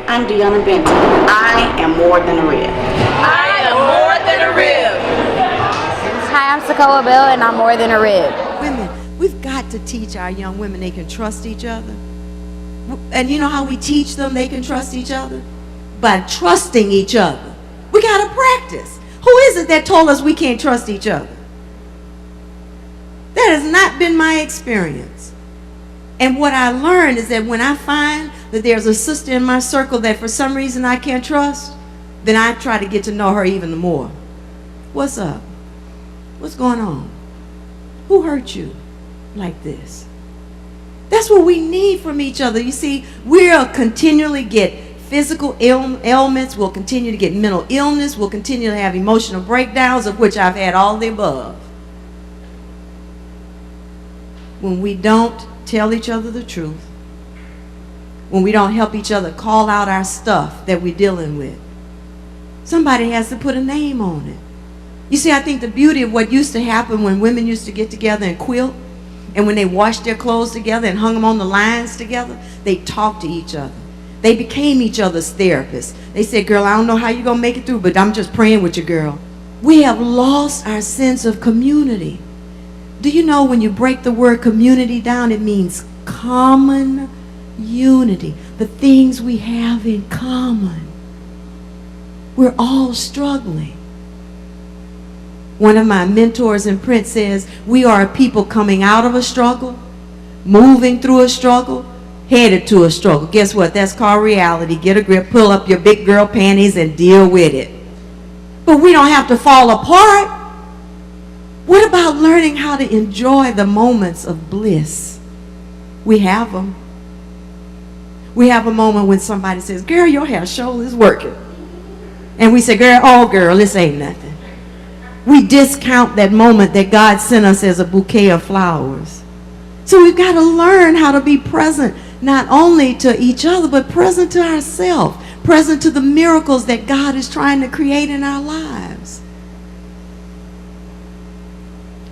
I'm Deanna Benton. I am more than a rib. I am more than a rib. Hi, I'm Sokoa Bell, and I'm more than a rib. Women, we've got to teach our young women they can trust each other. And you know how we teach them they can trust each other? By trusting each other. We got to practice. Who is it that told us we can't trust each other? That has not been my experience. And what I learned is that when I find that there's a sister in my circle that for some reason I can't trust, then I try to get to know her even more. What's up? What's going on? Who hurt you like this? That's what we need from each other. You see, we'll continually get physical ailments. We'll continue to get mental illness. We'll continue to have emotional breakdowns, of which I've had all the above. When we don't tell each other the truth, when we don't help each other call out our stuff that we're dealing with, somebody has to put a name on it. You see, I think the beauty of what used to happen when women used to get together and quilt, and when they washed their clothes together and hung them on the lines together, they talked to each other. They became each other's therapists. They said, girl, I don't know how you're going to make it through, but I'm just praying with you, girl. We have lost our sense of community. Do you know when you break the word community down, it means common unity, the things we have in common. We're all struggling. One of my mentors in print says, we are a people coming out of a struggle, moving through a struggle, headed to a struggle. Guess what? That's called reality. Get a grip, pull up your big girl panties and deal with it. But we don't have to fall apart. What about learning how to enjoy the moments of bliss? We have them. We have a moment when somebody says, girl, your hair sure is working. And we say, girl, oh girl, this ain't nothing. We discount that moment that God sent us as a bouquet of flowers. So we've got to learn how to be present, not only to each other, but present to ourselves, present to the miracles that God is trying to create in our lives.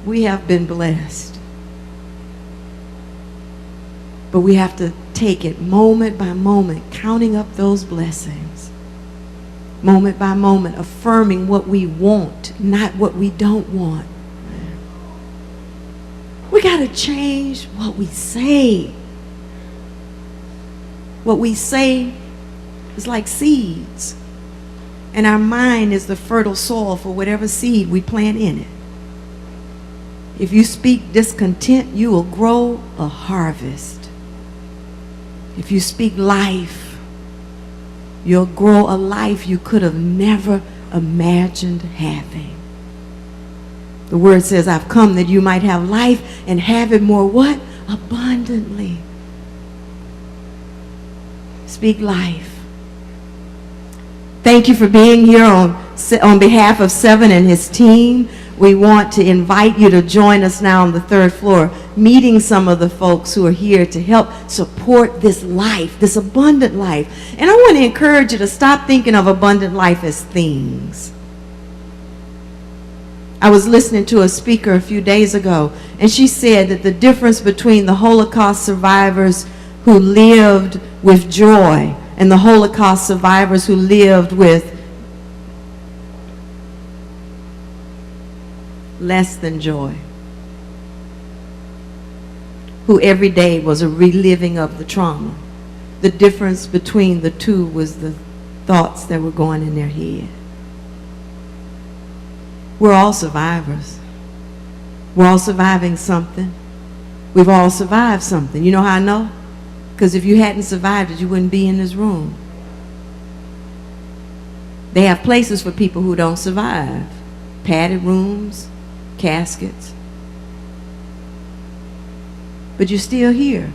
We have been blessed. But we have to take it moment by moment, counting up those blessings. Moment by moment, affirming what we want, not what we don't want. We got to change what we say. What we say is like seeds. And our mind is the fertile soil for whatever seed we plant in it. If you speak discontent, you will grow a harvest. If you speak life, you'll grow a life you could have never imagined having. The word says, I've come that you might have life and have it more what? Abundantly. Speak life. Thank you for being here on behalf of Seven and his team. We want to invite you to join us now on the third floor, meeting some of the folks who are here to help support this life, this abundant life. And I want to encourage you to stop thinking of abundant life as things. I was listening to a speaker a few days ago, and she said that the difference between the Holocaust survivors who lived with joy and the Holocaust survivors who lived with less than joy, who every day was a reliving of the trauma. The difference between the two was the thoughts that were going in their head. We're all survivors. We're all surviving something. We've all survived something. You know how I know? Because if you hadn't survived it, you wouldn't be in this room. They have places for people who don't survive. Padded rooms, caskets. But you're still here.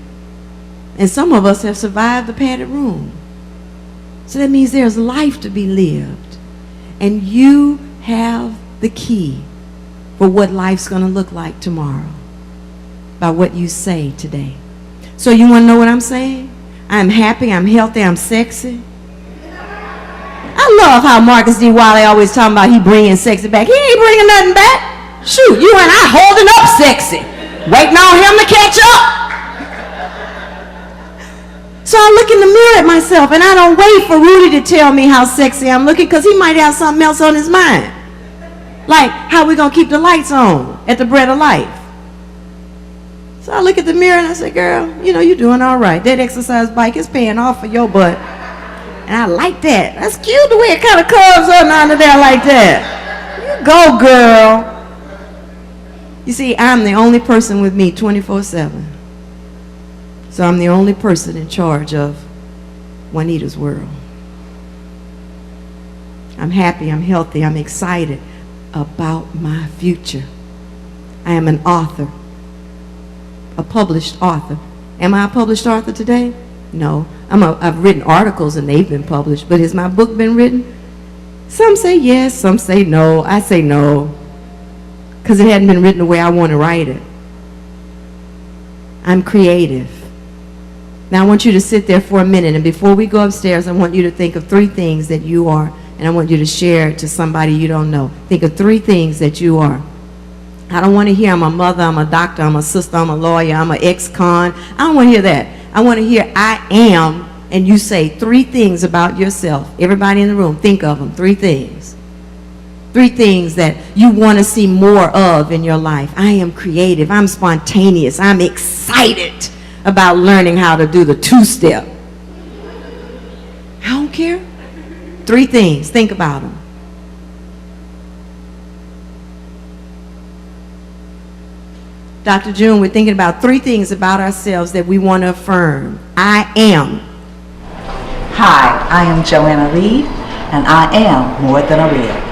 And some of us have survived the padded room. So that means there's life to be lived. And you have the key for what life's going to look like tomorrow by what you say today. So you want to know what I'm saying? I'm happy, I'm healthy, I'm sexy. I love how Marcus D. Wiley always talking about he bringing sexy back. He ain't bringing nothing back. Shoot, you and I holding up sexy, waiting on him to catch up. So I look in the mirror at myself, and I don't wait for Rudy to tell me how sexy I'm looking, because he might have something else on his mind. Like, how we gonna keep the lights on at the Bread of Life? So I look at the mirror and I say, girl, you know, you're doing all right. That exercise bike is paying off for your butt. And I like that. That's cute the way it kind of curves up under there like that. You go, girl. You see, I'm the only person with me 24/7. So I'm the only person in charge of Juanita's world. I'm happy, I'm healthy, I'm excited about my future. I am an author, a published author. Am I a published author today? No. I've written articles and they've been published, but has my book been written? Some say yes, some say no. I say no, because it hadn't been written the way I want to write it. I'm creative. Now I want you to sit there for a minute, and before we go upstairs, I want you to think of 3 things that you are, and I want you to share it to somebody you don't know. Think of 3 things that you are. I don't want to hear I'm a mother, I'm a doctor, I'm a sister, I'm a lawyer, I'm an ex-con. I don't want to hear that. I want to hear I am, and you say 3 things about yourself. Everybody in the room, think of them. 3 things. 3 things that you want to see more of in your life. I am creative. I'm spontaneous. I'm excited about learning how to do the 2-step. I don't care. 3 things. Think about them. Dr. June, we're thinking about 3 things about ourselves that we want to affirm. I am. Hi, I am Joanna Reed, and I am more than a rib.